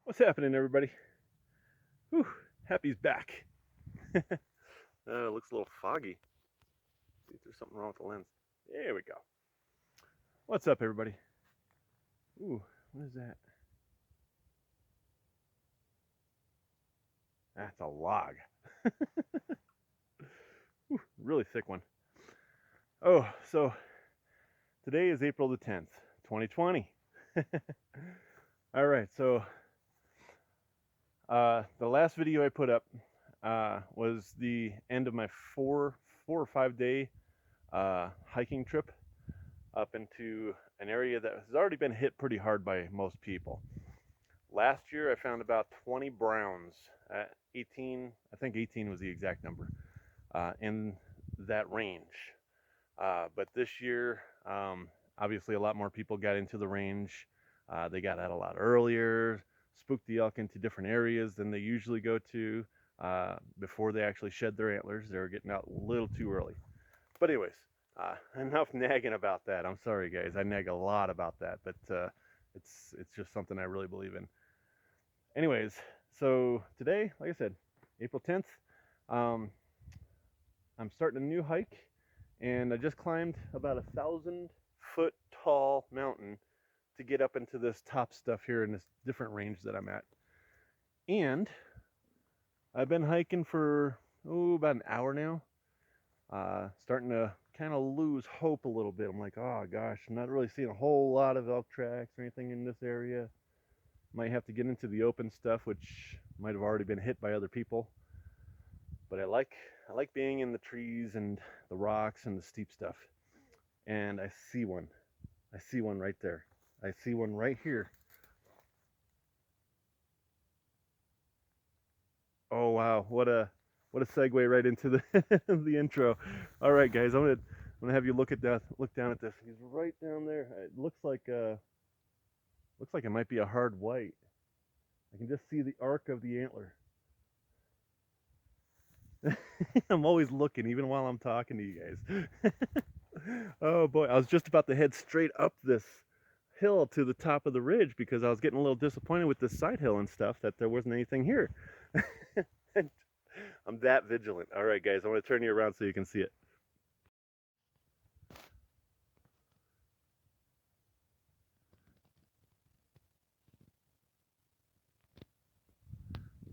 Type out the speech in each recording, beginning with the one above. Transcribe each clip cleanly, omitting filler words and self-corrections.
What's happening, everybody? Whew, Happy's back. It looks a little foggy. See if there's something wrong with the lens. There we go. What's up, everybody? Ooh, what is that? That's a log. Ooh, really thick one. Oh, so today is April the 10th, 2020. All right, so the last video I put up was the end of my four or 5 day hiking trip up into an area that has already been hit pretty hard by most people. Last year I found about 20 browns, 18, I think 18 was the exact number, in that range. But this year, obviously a lot more people got into the range. They got out a lot earlier, spooked the elk into different areas than they usually go to before they actually shed their antlers. They were getting out a little too early. But anyways, enough nagging about that. I'm sorry, guys. I nag a lot about that, but it's just something I really believe in. Anyways, so today, like I said, April 10th, um, I'm starting a new hike, and I just climbed about 1,000-foot tall mountain to get up into this top stuff here in this different range that I'm at. And I've been hiking for about an hour now. Starting to kind of lose hope a little bit. I'm like, oh gosh, I'm not really seeing a whole lot of elk tracks or anything in this area. Might have to get into the open stuff, which might have already been hit by other people. But I like being in the trees and the rocks and the steep stuff. And I see one. I see one right there. I see one right here. Oh wow, what a segue right into the the intro. All right, guys, I'm gonna have you look down at this. He's right down there. It looks like it might be a hard white. I can just see the arc of the antler. I'm always looking, even while I'm talking to you guys. Oh boy, I was just about to head straight up this hill to the top of the ridge because I was getting a little disappointed with this side hill and stuff that there wasn't anything here. I'm that vigilant. All right, guys, I'm going to turn you around so you can see it.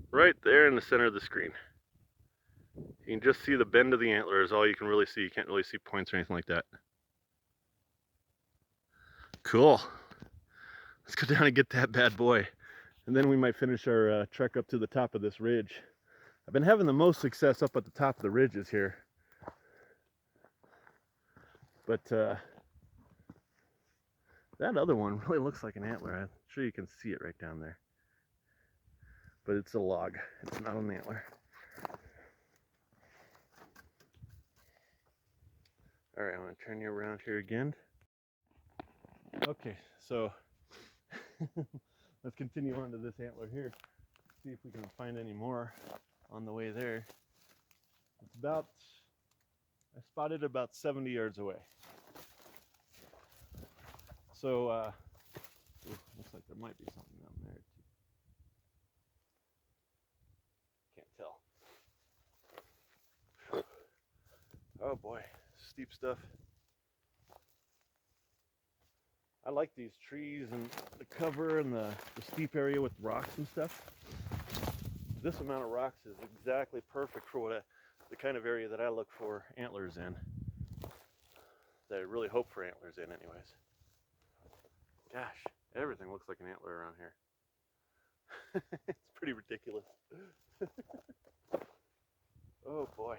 Right there in the center of the screen. You can just see the bend of the antler is all you can really see. You can't really see points or anything like that. Cool. Let's go down and get that bad boy. And then we might finish our trek up to the top of this ridge. I've been having the most success up at the top of the ridges here. But that other one really looks like an antler. I'm sure you can see it right down there. But it's a log. It's not an antler. All right, I'm going to turn you around here again. Okay, so let's continue on to this antler here. See if we can find any more on the way there. It's about, I spotted about 70 yards away. So, looks like there might be something down there too. Can't tell. Oh boy, steep stuff. I like these trees and the cover and the steep area with rocks and stuff. This amount of rocks is exactly perfect for the kind of area that I look for antlers in. That I really hope for antlers in anyways. Gosh, everything looks like an antler around here. It's pretty ridiculous. Oh boy.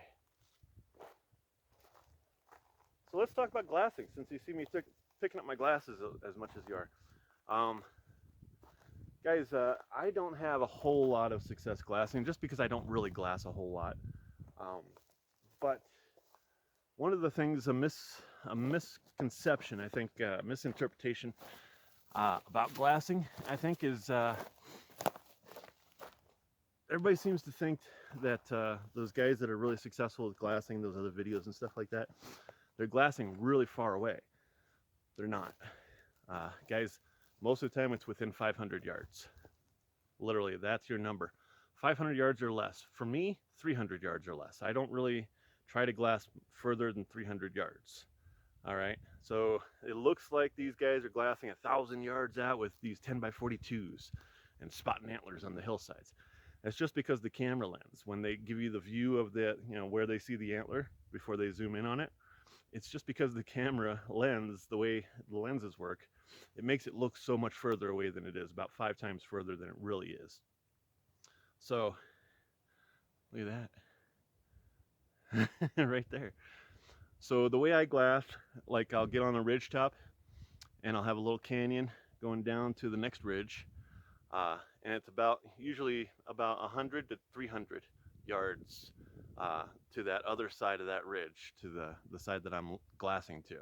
So let's talk about glassing, since you see me picking up my glasses as much as you are. Guys, I don't have a whole lot of success glassing just because I don't really glass a whole lot. But one of the things, a misconception, I think, misinterpretation about glassing, I think, is everybody seems to think that those guys that are really successful with glassing, those other videos and stuff like that, they're glassing really far away. They're not. Guys, most of the time it's within 500 yards. Literally, that's your number. 500 yards or less. For me, 300 yards or less. I don't really try to glass further than 300 yards. All right. So it looks like these guys are glassing 1,000 yards out with these 10 by 42s and spotting antlers on the hillsides. That's just because the camera lens, when they give you the view of the, where they see the antler before they zoom in on it, it's just because the camera lens, the way the lenses work, it makes it look so much further away than it is, about 5 times further than it really is. So, look at that. Right there. So the way I glass, like I'll get on a ridge top and I'll have a little canyon going down to the next ridge. And it's usually about 100 to 300 yards to that other side of that ridge, to the side that I'm glassing to.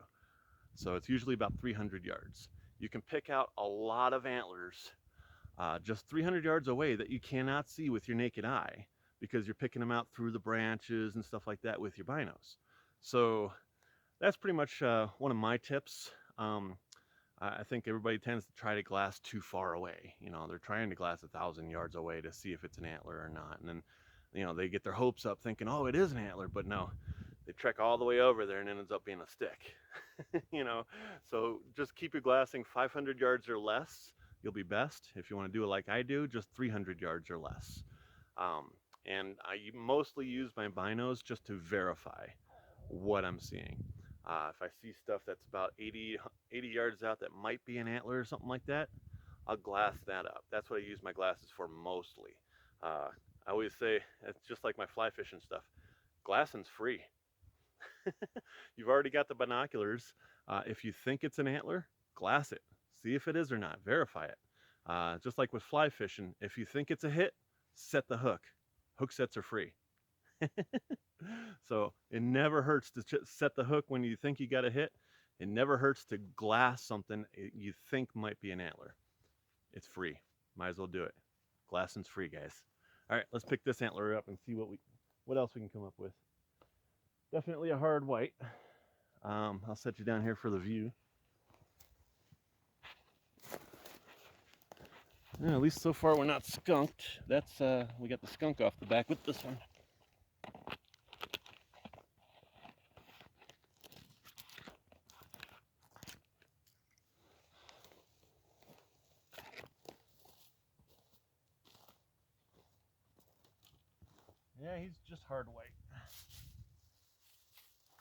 So it's usually about 300 yards. You can pick out a lot of antlers just 300 yards away that you cannot see with your naked eye because you're picking them out through the branches and stuff like that with your binos. So that's pretty much one of my tips. I think everybody tends to try to glass too far away. They're trying to glass 1,000 yards away to see if it's an antler or not. And then, they get their hopes up thinking, oh, it is an antler, but no, they trek all the way over there and it ends up being a stick. So just keep your glassing 500 yards or less. You'll be best. If you want to do it like I do, just 300 yards or less. And I mostly use my binos just to verify what I'm seeing. If I see stuff that's about 80 yards out that might be an antler or something like that, I'll glass that up. That's what I use my glasses for mostly. I always say, it's just like my fly fishing stuff. Glassing's free. You've already got the binoculars. If you think it's an antler, glass it. See if it is or not. Verify it. Just like with fly fishing, if you think it's a hit, set the hook. Hook sets are free. So it never hurts to set the hook when you think you got a hit. It never hurts to glass something you think might be an antler. It's free. Might as well do it. Glassing's free, guys. All right, let's pick this antler up and see what else we can come up with. Definitely a hard white. I'll set you down here for the view. Yeah, at least so far we're not skunked. That's we got the skunk off the back with this one. Yeah, he's just hard white.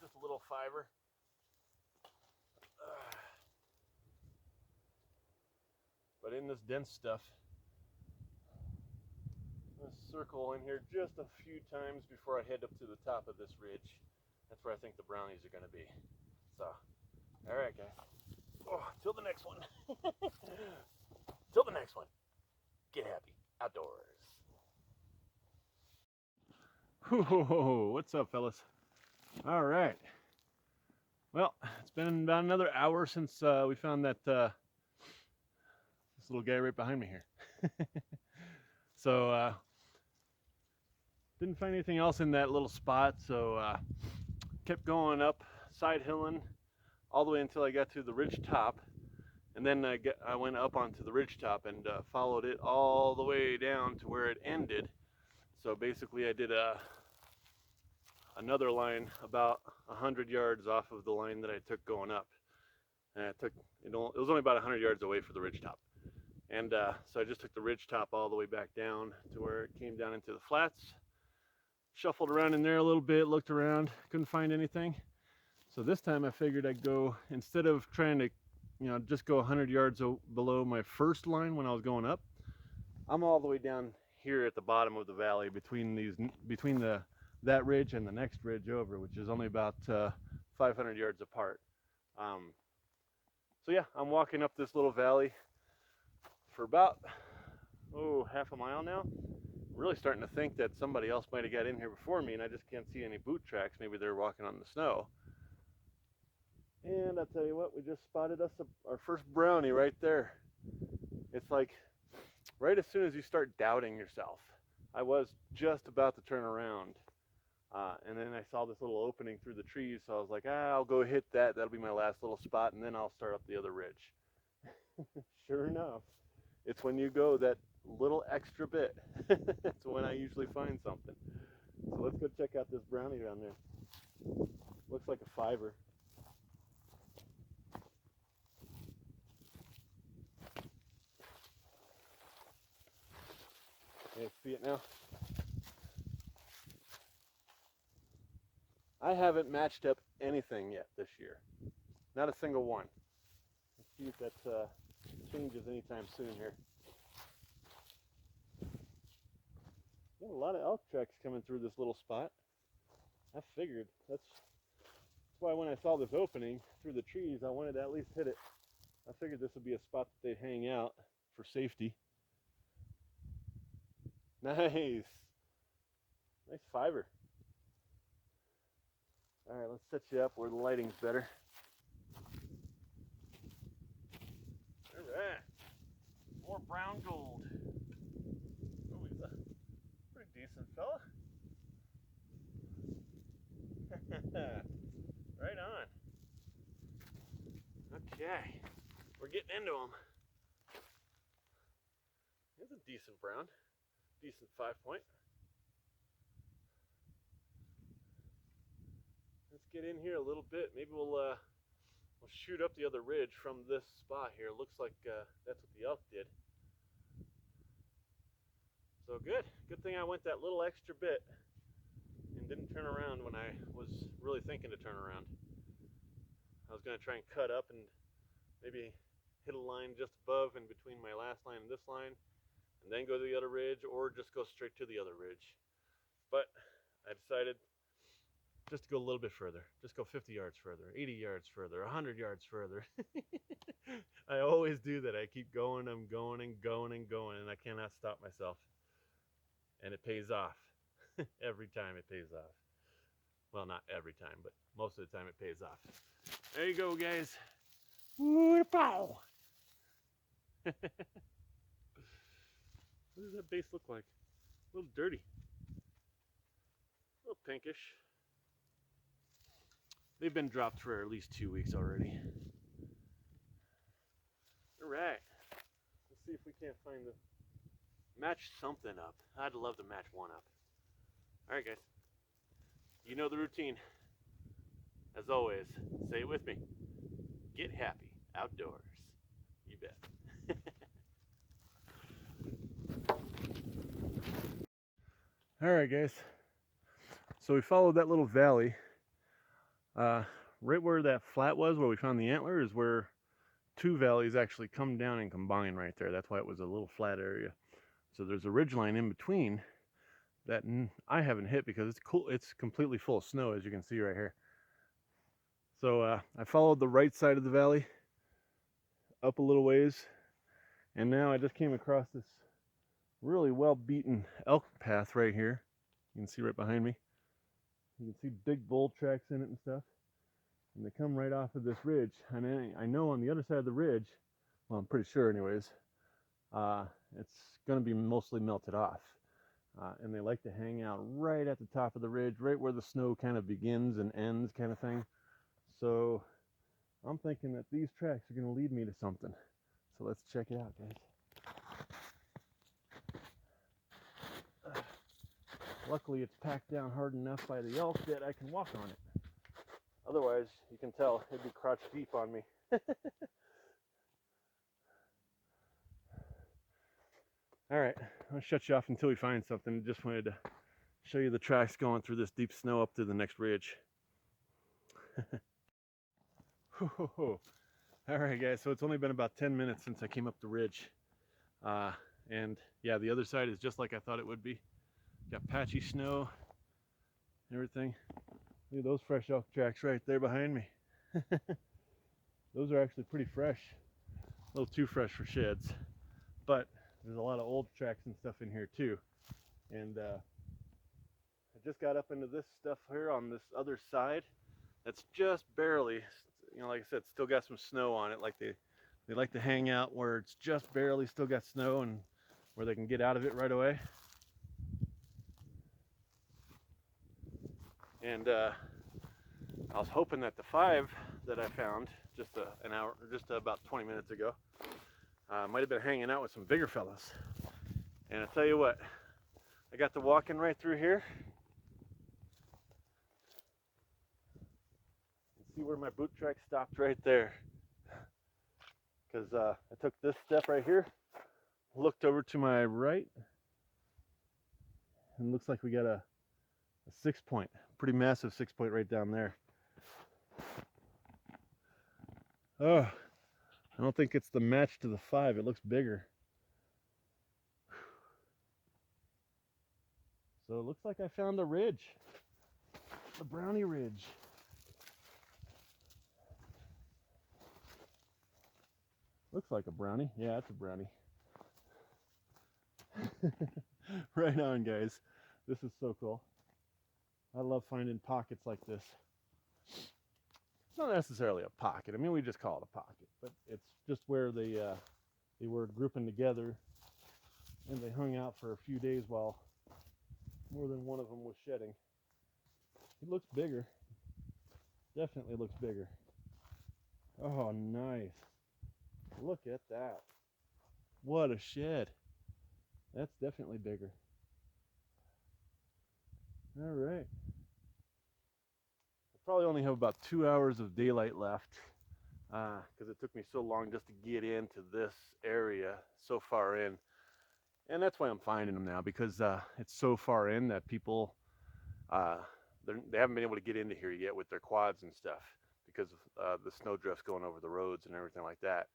Just a little fiber. But in this dense stuff, I'm going to circle in here just a few times before I head up to the top of this ridge. That's where I think the brownies are going to be. So, all right, guys. Oh, till the next one. Till the next one. Get happy outdoors. What's up, fellas? All right. Well, it's been about another hour since we found that this little guy right behind me here. So didn't find anything else in that little spot, so kept going up, side hilling all the way until I got to the ridge top, and then I went up onto the ridge top and followed it all the way down to where it ended. So basically I did another line about 100 yards off of the line that I took going up, and it was only about 100 yards away for the ridge top. And so I just took the ridge top all the way back down to where it came down into the flats, shuffled around in there a little bit, looked around, couldn't find anything. So this time I figured I'd go, instead of trying to just go 100 yards below my first line when I was going up, I'm all the way down here at the bottom of the valley between that ridge and the next ridge over, which is only about 500 yards apart. So yeah, I'm walking up this little valley for about half a mile now. I'm really starting to think that somebody else might have got in here before me and I just can't see any boot tracks. Maybe they're walking on the snow. And I'll tell you what, we just spotted us our first brownie right there. It's like right as soon as you start doubting yourself. I was just about to turn around, and then I saw this little opening through the trees, so I was like, I'll go hit that. That'll be my last little spot, and then I'll start up the other ridge. Sure enough, it's when you go that little extra bit. That's when I usually find something. So let's go check out this brownie down there. Looks like a fiver. You see it now? I haven't matched up anything yet this year. Not a single one. Let's see if that changes anytime soon here. Got a lot of elk tracks coming through this little spot. I figured that's why when I saw this opening through the trees, I wanted to at least hit it. I figured this would be a spot that they'd hang out for safety. Nice. Nice fiber. All right, let's set you up where the lighting's better. All right. More brown gold. Oh, he's a pretty decent fella. Right on. Okay, we're getting into him. He's a decent brown, decent 5-point. Let's get in here a little bit. Maybe we'll shoot up the other ridge from this spot here. Looks like that's what the elk did. So good. Good thing I went that little extra bit and didn't turn around when I was really thinking to turn around. I was going to try and cut up and maybe hit a line just above and between my last line and this line, and then go to the other ridge, or just go straight to the other ridge. But I decided just to go a little bit further. Just go 50 yards further, 80 yards further, 100 yards further. I always do that. I keep going, I'm going and going and going, and I cannot stop myself. And it pays off. Every time it pays off. Well, not every time, but most of the time it pays off. There you go, guys. Woo-pow! What does that base look like? A little dirty. A little pinkish. They've been dropped for at least 2 weeks already. Alright. Let's see if we can't find the... match something up. I'd love to match one up. Alright, guys. You know the routine. As always, say it with me. Get happy outdoors. You bet. Alright, guys. So we followed that little valley. Right where that flat was, where we found the antler, is where two valleys actually come down and combine right there. That's why it was a little flat area. So there's a ridgeline in between that I haven't hit because it's cool. It's completely full of snow, as you can see right here. So I followed the right side of the valley up a little ways, and now I just came across this really well beaten elk path right here. You can see right behind me. You can see big bull tracks in it and stuff, and they come right off of this ridge. And I know on the other side of the ridge, well, I'm pretty sure anyways, it's going to be mostly melted off. And they like to hang out right at the top of the ridge, right where the snow kind of begins and ends, kind of thing. So I'm thinking that these tracks are going to lead me to something. So let's check it out, guys. Luckily, it's packed down hard enough by the elk that I can walk on it. Otherwise, you can tell it'd be crotch deep on me. All right, I'll shut you off until we find something. Just wanted to show you the tracks going through this deep snow up to the next ridge. All right, guys, so it's only been about 10 minutes since I came up the ridge. And yeah, the other side is just like I thought it would be. Got patchy snow, everything. Look at those fresh elk tracks right there behind me. Those are actually pretty fresh. A little too fresh for sheds, but there's a lot of old tracks and stuff in here too. And I just got up into this stuff here on this other side. That's just barely, you know, like I said, still got some snow on it. Like they like to hang out where it's just barely still got snow and where they can get out of it right away. And I was hoping that the 5 that I found just about 20 minutes ago might have been hanging out with some bigger fellas. And I tell you what, I got to walking right through here. See where my boot track stopped right there. Because I took this step right here, looked over to my right, and looks like we got a 6-point, pretty massive 6-point right down there. Oh, I don't think it's the match to the 5. It looks bigger. So it looks like I found the ridge, the brownie ridge. Looks like a brownie. Yeah, it's a brownie. Right on, guys. This is so cool. I love finding pockets like this. It's not necessarily a pocket. I mean, we just call it a pocket, but it's just where they were grouping together, and they hung out for a few days while more than one of them was shedding. It looks bigger. Definitely looks bigger. Oh, nice. Look at that. What a shed. That's definitely bigger. All right. I probably only have about 2 hours of daylight left because it took me so long just to get into this area so far in. And that's why I'm finding them now, because it's so far in that people, they haven't been able to get into here yet with their quads and stuff because of the snowdrifts going over the roads and everything like that.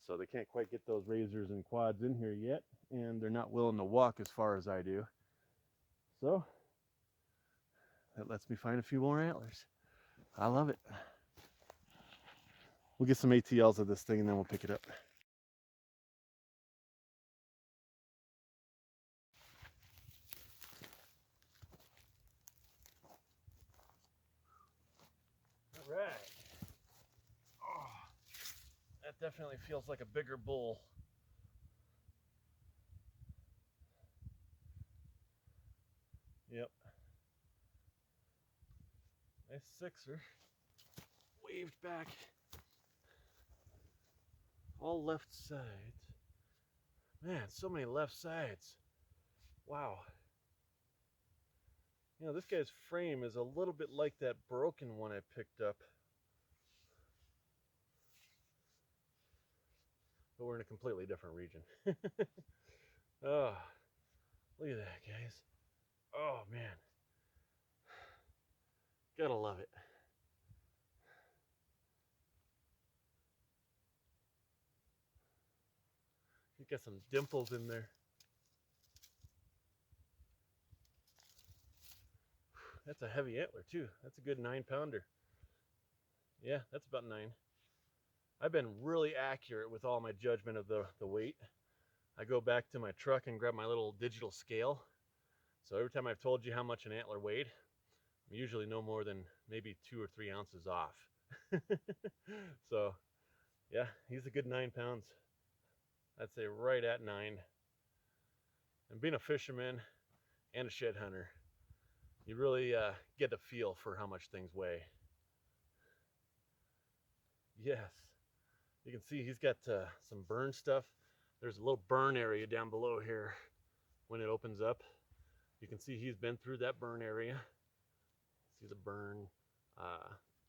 So they can't quite get those razors and quads in here yet, and they're not willing to walk as far as I do. So that lets me find a few more antlers. I love it. We'll get some ATLs of this thing and then we'll pick it up. All right. Oh, that definitely feels like a bigger bull. Yep. Nice 6er. Waved back. All left sides. Man, so many left sides. Wow. You know, this guy's frame is a little bit like that broken one I picked up. But we're in a completely different region. Oh, look at that, guys. Oh, man. Gotta love it. He's got some dimples in there. That's a heavy antler too. That's a good 9-pounder. Yeah, that's about 9. I've been really accurate with all my judgment of the weight. I go back to my truck and grab my little digital scale. So every time I've told you how much an antler weighed, I'm usually no more than maybe 2 or 3 ounces off. So yeah, he's a good 9 pounds. I'd say right at 9. And being a fisherman and a shed hunter, you really get a feel for how much things weigh. Yes, you can see he's got some burn stuff. There's a little burn area down below here when it opens up. You can see he's been through that burn area. See the burn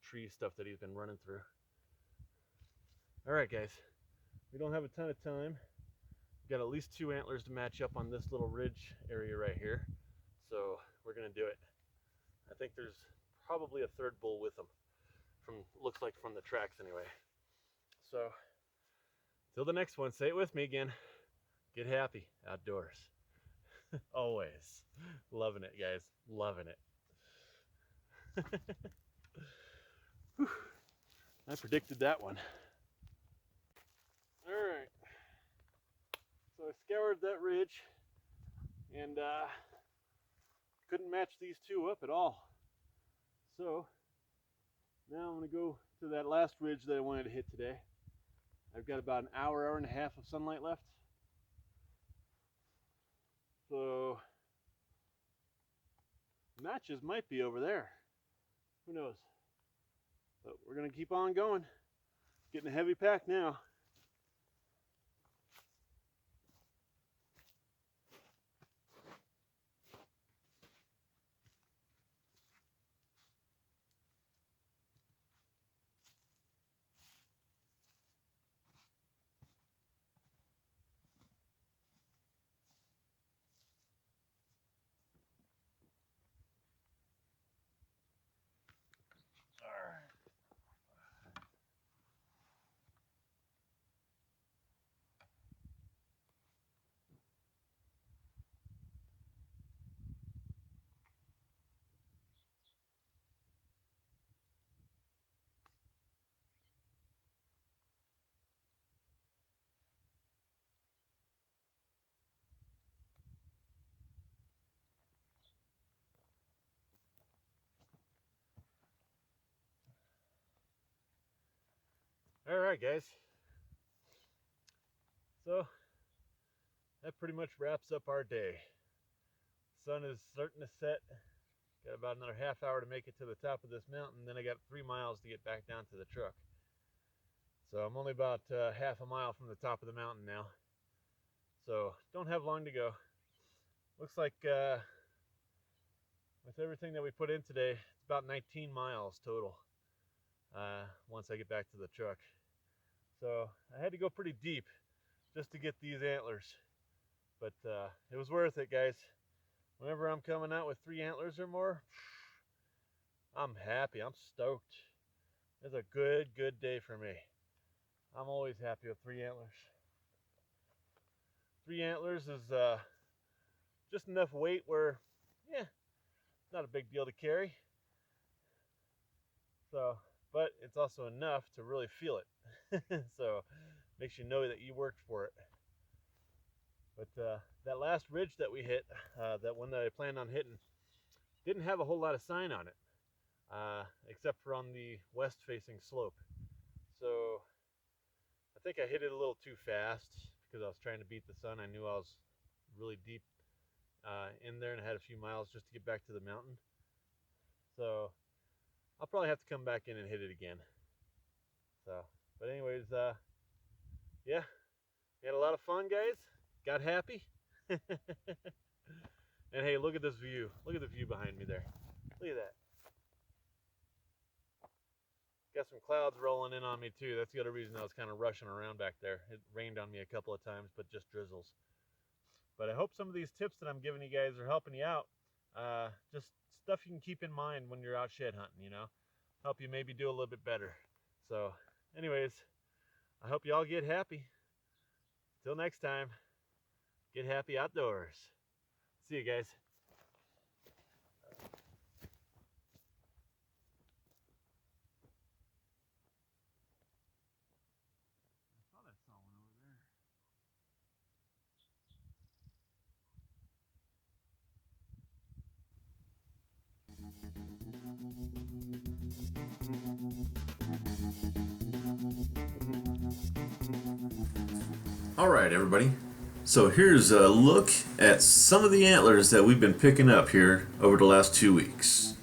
tree stuff that he's been running through. All right, guys, we don't have a ton of time. We've got at least 2 antlers to match up on this little ridge area right here. So we're gonna do it. I think there's probably a 3rd bull with them. Looks like from the tracks anyway. So till the next one, say it with me again. Get happy outdoors. Always. Loving it, guys. Loving it. I predicted that one. All right. So I scoured that ridge and couldn't match these 2 up at all. So now I'm going to go to that last ridge that I wanted to hit today. I've got about an hour and a half of sunlight left. So matches might be over there. Who knows? But we're going to keep on going. Getting a heavy pack now. All right, guys. So that pretty much wraps up our day. Sun is starting to set. Got about another half hour to make it to the top of this mountain. Then I got 3 miles to get back down to the truck. So I'm only about half a mile from the top of the mountain now. So don't have long to go. Looks like with everything that we put in today, it's about 19 miles total once I get back to the truck. So I had to go pretty deep just to get these antlers. But it was worth it, guys. Whenever I'm coming out with 3 antlers or more, I'm happy. I'm stoked. It's a good day for me. I'm always happy with 3 antlers. 3 antlers is just enough weight where, yeah, it's not a big deal to carry. So, but it's also enough to really feel it. So, makes you know that you worked for it. But that last ridge that we hit, that one that I planned on hitting, didn't have a whole lot of sign on it, except for on the west-facing slope. So I think I hit it a little too fast because I was trying to beat the sun. I knew I was really deep in there and I had a few miles just to get back to the mountain. So I'll probably have to come back in and hit it again. So, but anyways, yeah, we had a lot of fun, guys. Got happy. And hey, look at this view. Look at the view behind me there. Look at that. Got some clouds rolling in on me too. That's the other reason I was kind of rushing around back there. It rained on me a couple of times, but just drizzles. But I hope some of these tips that I'm giving you guys are helping you out. Just stuff you can keep in mind when you're out shed hunting, you know. Help you maybe do a little bit better. So anyways, I hope you all get happy. Till next time, get happy outdoors. See you guys. I thought I saw one over there. All right, everybody. So here's a look at some of the antlers that we've been picking up here over the last 2 weeks.